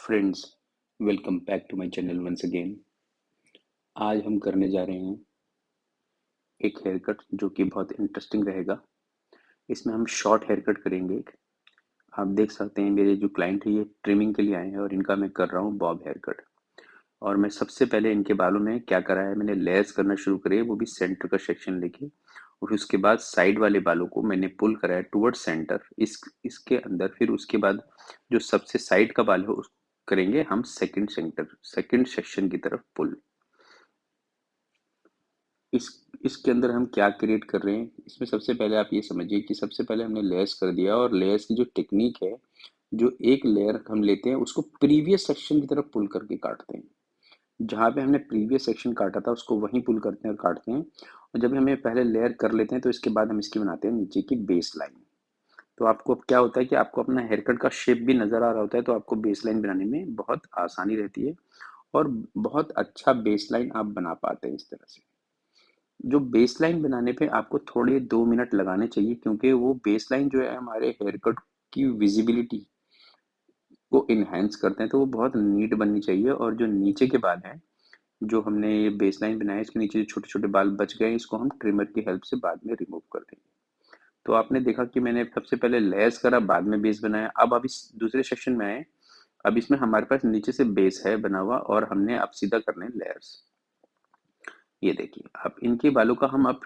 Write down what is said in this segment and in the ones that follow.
Friends, welcome back to my channel once again. आज हम करने जा रहे हैं एक हेयर कट जो कि बहुत इंटरेस्टिंग रहेगा। इसमें हम शॉर्ट हेयर कट करेंगे। आप देख सकते हैं मेरे जो क्लाइंट है ये ट्रिमिंग के लिए आए हैं और इनका मैं कर रहा हूँ बॉब हेयर कट। और मैं सबसे पहले इनके बालों में क्या करा है, मैंने लेयर्स करना शुरू करे, वो भी सेंटर का सेक्शन लेके। और फिर उसके बाद साइड वाले बालों को मैंने पुल करा है टुवर्ड सेंटर इसके अंदर। फिर उसके बाद जो सबसे साइड का बाल है उसको करेंगे हम सेकंड सेक्शन की तरफ पुल। इस इसके अंदर हम क्या क्रिएट कर रहे हैं, इसमें सबसे पहले आप ये समझिए कि सबसे पहले हमने लेयर्स कर दिया और लेयर्स की जो टेक्निक है, जो एक लेयर हम लेते हैं उसको प्रीवियस सेक्शन की तरफ पुल करके काटते हैं। जहाँ पे हमने प्रीवियस सेक्शन काटा था उसको वहीं पुल करते हैं और काटते हैं। और जब हमें पहले लेयर कर लेते हैं तो इसके बाद हम इसकी बनाते हैं नीचे की बेस लाइन। तो आपको अब क्या होता है कि आपको अपना हेयर कट का शेप भी नज़र आ रहा होता है, तो आपको बेस लाइन बनाने में बहुत आसानी रहती है और बहुत अच्छा बेस लाइन आप बना पाते हैं इस तरह से। जो बेसलाइन बनाने पे आपको थोड़े 2 मिनट लगाने चाहिए, क्योंकि वो बेसलाइन जो है हमारे हेयर कट की विजिबिलिटी को इन्हेंस करते हैं, तो वो बहुत नीट बननी चाहिए। और जो नीचे के बाल हैं, जो हमने ये बेसलाइन बनाया, इसके नीचे जो छोटे छोटे बाल बच गए इसको हम ट्रिमर की हेल्प से बाद में रिमूव कर देंगे। तो आपने देखा कि मैंने सबसे पहले लेयर्स करा, बाद में बेस बनाया। अब इस दूसरे सेक्शन में आए। अब इसमें हमारे पास नीचे से बेस है बना हुआ और हमने अब सीधा करने लेयर्स। ये देखिए, अब इनके बालों का हम अब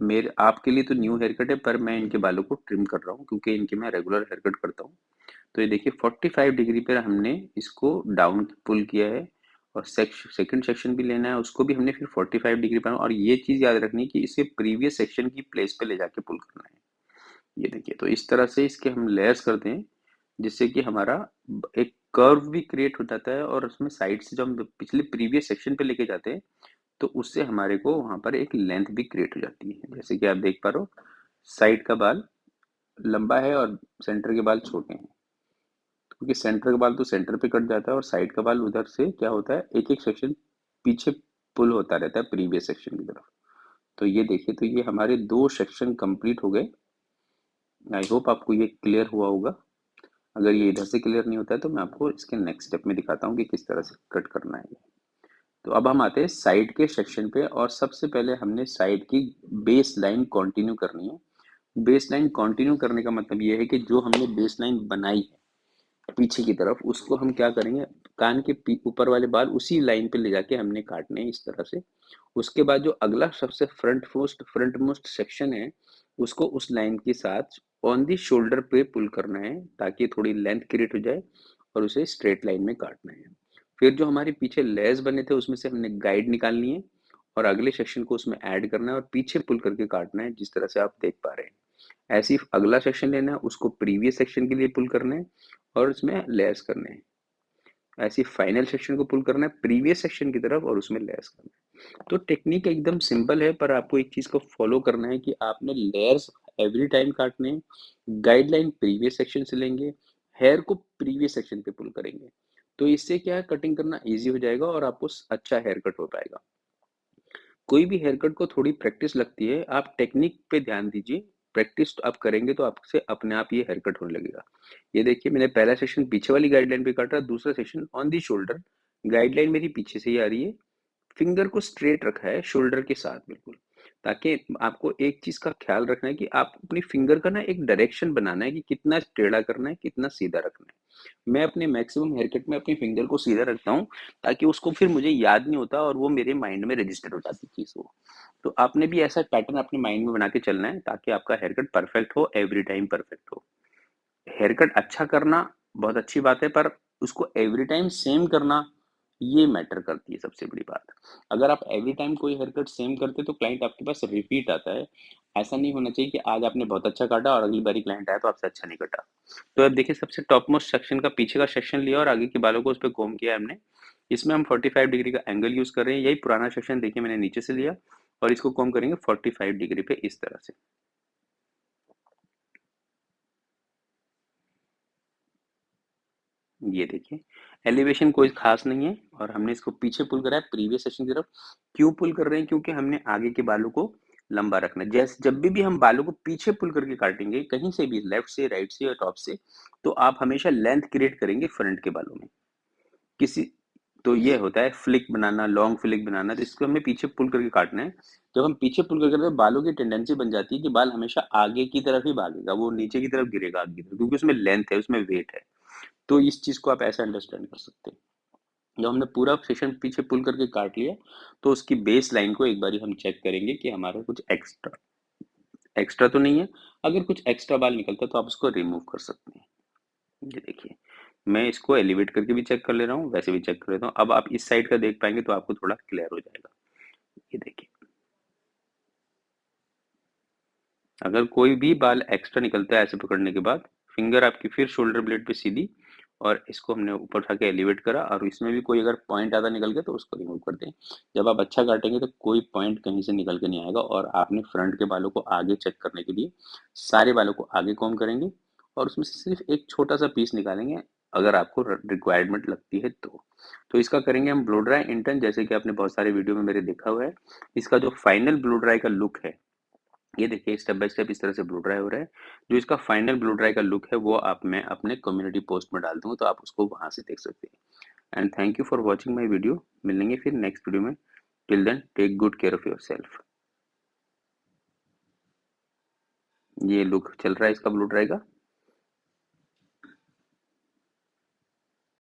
मेरे आपके लिए तो न्यू हेयर कट है, पर मैं इनके बालों को ट्रिम कर रहा हूँ क्योंकि इनके मैं रेगुलर हेयर कट करता हूँ। तो ये देखिए 45 डिग्री पर हमने इसको डाउन पुल किया है। और सेकंड सेक्शन भी लेना है, उसको भी हमने फिर 45 डिग्री पर। और ये चीज़ याद रखनी है कि इसे प्रीवियस सेक्शन की प्लेस पे ले जाके पुल करना है। ये देखिए, तो इस तरह से इसके हम लेयर्स करते हैं, जिससे कि हमारा एक कर्व भी क्रिएट हो जाता है। और उसमें साइड से जो हम पिछले प्रीवियस सेक्शन पे लेके जाते हैं, तो उससे हमारे को वहां पर एक लेंथ भी क्रिएट हो जाती है। जैसे कि आप देख पा रहे हो, साइड का बाल लंबा है और सेंटर के बाल छोटे हैं, क्योंकि सेंटर का बाल तो सेंटर पे कट जाता है और साइड का बाल उधर से क्या होता है, एक एक सेक्शन पीछे पुल होता रहता है प्रीवियस सेक्शन की तरफ। तो ये देखिए, तो ये हमारे 2 सेक्शन कंप्लीट हो गए। आई होप आपको ये क्लियर हुआ होगा। अगर ये इधर से क्लियर नहीं होता है तो मैं आपको इसके नेक्स्ट स्टेप में दिखाता हूँ कि किस तरह से कट करना है। तो अब हम आते हैं साइड के सेक्शन पे, और सबसे पहले हमने साइड की बेस लाइन कंटिन्यू करनी है। बेस लाइन कंटिन्यू करने का मतलब ये है कि जो हमने बेस लाइन बनाई है पीछे की तरफ, उसको हम क्या करेंगे, कान के ऊपर वाले बाल उसी लाइन पे ले जाके हमने काटने हैं इस तरह से। उसके बाद जो अगला सबसे फ्रंट मोस्ट सेक्शन है, उसको उस लाइन के साथ ऑन दी शोल्डर पे पुल करना है, ताकि थोड़ी लेंथ क्रिएट हो जाए। और उसे स्ट्रेट लाइन में काटना है। फिर जो हमारे पीछे लेस बने थे उसमें से हमने गाइड निकालनी है और अगले सेक्शन को उसमें ऐड करना है और पीछे पुल करके काटना है, जिस तरह से आप देख पा रहे हैं। ऐसे ही अगला सेक्शन लेना है, उसको प्रीवियस सेक्शन के लिए पुल करना है और उसमें लेयर्स करने हैं। ऐसे ही फाइनल सेक्शन को पुल करना है प्रीवियस सेक्शन की तरफ और उसमें लेयर्स करना है। तो टेक्निक एकदम सिंपल है, पर आपको एक चीज को फॉलो करना है कि आपने लेयर्स एवरी टाइम काटने हैं, गाइडलाइन प्रीवियस सेक्शन से लेंगे, हेयर को प्रीवियस सेक्शन पे पुल करेंगे। तो इससे क्या है, कटिंग करना इजी हो जाएगा और आपको अच्छा हेयर कट हो पाएगा। कोई भी हेयर कट को थोड़ी प्रैक्टिस लगती है, आप टेक्निक पे ध्यान दीजिए। प्रैक्टिस आप करेंगे तो आपसे अपने आप ये हेयर कट होने लगेगा। ये देखिए, मैंने पहला सेक्शन पीछे वाली गाइडलाइन पे काटा, दूसरा section on the shoulder. Guideline मेरी पीछे से ही आ रही है, फिंगर को स्ट्रेट रखा है शोल्डर के साथ बिल्कुल। ताकि आपको एक चीज का ख्याल रखना है कि आप अपनी फिंगर का ना एक डायरेक्शन बनाना है कि कितना टेढ़ा करना है, कितना सीधा रखना है। मैं अपने मैक्सिमम हेयर कट में अपनी फिंगर को सीधा रखता हूँ, ताकि उसको फिर मुझे याद नहीं होता और वो मेरे माइंड में रजिस्टर हो जाती चीज वो। तो आपने भी ऐसा पैटर्न अपने माइंड में बना के चलना है, ताकि आपका हेयर कट परफेक्ट हो, एवरी टाइम परफेक्ट हो। हेयर कट अच्छा करना बहुत अच्छी बात है, पर उसको एवरी टाइम सेम करना, ये मैटर करती है सबसे बड़ी बात। अगर आप एवरी टाइम कोई हेयर कट सेम करते तो क्लाइंट आपके पास रिपीट आता है। ऐसा नहीं होना चाहिए कि आज आपने बहुत अच्छा काटा और अगली बारी क्लाइंट आया तो आपसे अच्छा नहीं कटा। तो अब देखिए, सबसे टॉप मोस्ट सेक्शन का पीछे का सेक्शन लिया और आगे के बालों को उस पर कोम किया हमने। इसमें हम 45 डिग्री का एंगल यूज कर रहे हैं। यही पुराना सेक्शन देखिए मैंने नीचे से लिया और इसको कोम करेंगे 45 डिग्री पे इस तरह से। ये देखिए, एलिवेशन कोई खास नहीं है और हमने इसको पीछे पुल करा है प्रीवियस सेशन की तरफ। क्यों पुल कर रहे हैं, क्योंकि हमने आगे के बालों को लंबा रखना है। जैसे जब भी हम बालों को पीछे पुल करके काटेंगे, कहीं से भी, लेफ्ट से, राइट से या टॉप से, तो आप हमेशा लेंथ क्रिएट करेंगे फ्रंट के बालों में। किसी तो ये होता है फ्लिक बनाना, लॉन्ग फ्लिक बनाना, तो इसको हमें पीछे पुल करके काटना है। जब हम पीछे पुल करके करते हैं, बालों की टेंडेंसी बन जाती है कि बाल हमेशा आगे की तरफ ही भागेगा, वो नीचे की तरफ गिरेगा आगे की तरफ, क्योंकि उसमें लेंथ है, उसमें वेट है। तो इस चीज को आप ऐसे अंडरस्टैंड कर सकते हैं। जब हमने पूरा सेशन पीछे पुल करके काट लिया, तो उसकी बेस लाइन को एक बारी हम चेक करेंगे कि हमारा कुछ एक्स्ट्रा एक्स्ट्रा तो नहीं है। अगर कुछ एक्स्ट्रा बाल निकलता है तो आप उसको रिमूव कर सकते हैं। ये देखिए, मैं इसको एलिवेट करके भी चेक कर ले रहा हूँ, वैसे भी चेक कर लेता हूँ। अब आप इस साइड का देख पाएंगे तो आपको थोड़ा क्लियर हो जाएगा। ये देखिए, अगर कोई भी बाल एक्स्ट्रा निकलता है ऐसे पकड़ने के बाद, फिंगर आपकी फिर शोल्डर ब्लेड पे सीधी, और इसको हमने ऊपर उठा के एलिवेट करा, और इसमें भी कोई अगर पॉइंट आधा निकल गया तो उसको रिमूव कर दें। जब आप अच्छा काटेंगे तो कोई पॉइंट कहीं से निकल के नहीं आएगा, और आपने फ्रंट के बालों को आगे चेक करने के लिए सारे बालों को आगे कॉम्ब करेंगे, और उसमें से सिर्फ एक छोटा सा पीस निकालेंगे, अगर आपको रिक्वायरमेंट लगती है तो इसका करेंगे हम ब्लो ड्राई इंटर्न, जैसे कि आपने बहुत सारे वीडियो में मेरे देखा हुआ है। इसका जो फाइनल ब्लो ड्राई का लुक है, ये देखिए स्टेप बाय स्टेप इस तरह से ब्लो ड्राई हो रहा है। जो इसका फाइनल ब्लो ड्राई का लुक है वो आप मैं अपने कम्युनिटी पोस्ट में डाल दूंगा, तो आप उसको वहां से देख सकते हैं। And thank you for watching my video. मिलेंगे फिर नेक्स्ट वीडियो में। Till then take good care of yourself. ये लुक चल रहा है इसका ब्लो ड्राई का।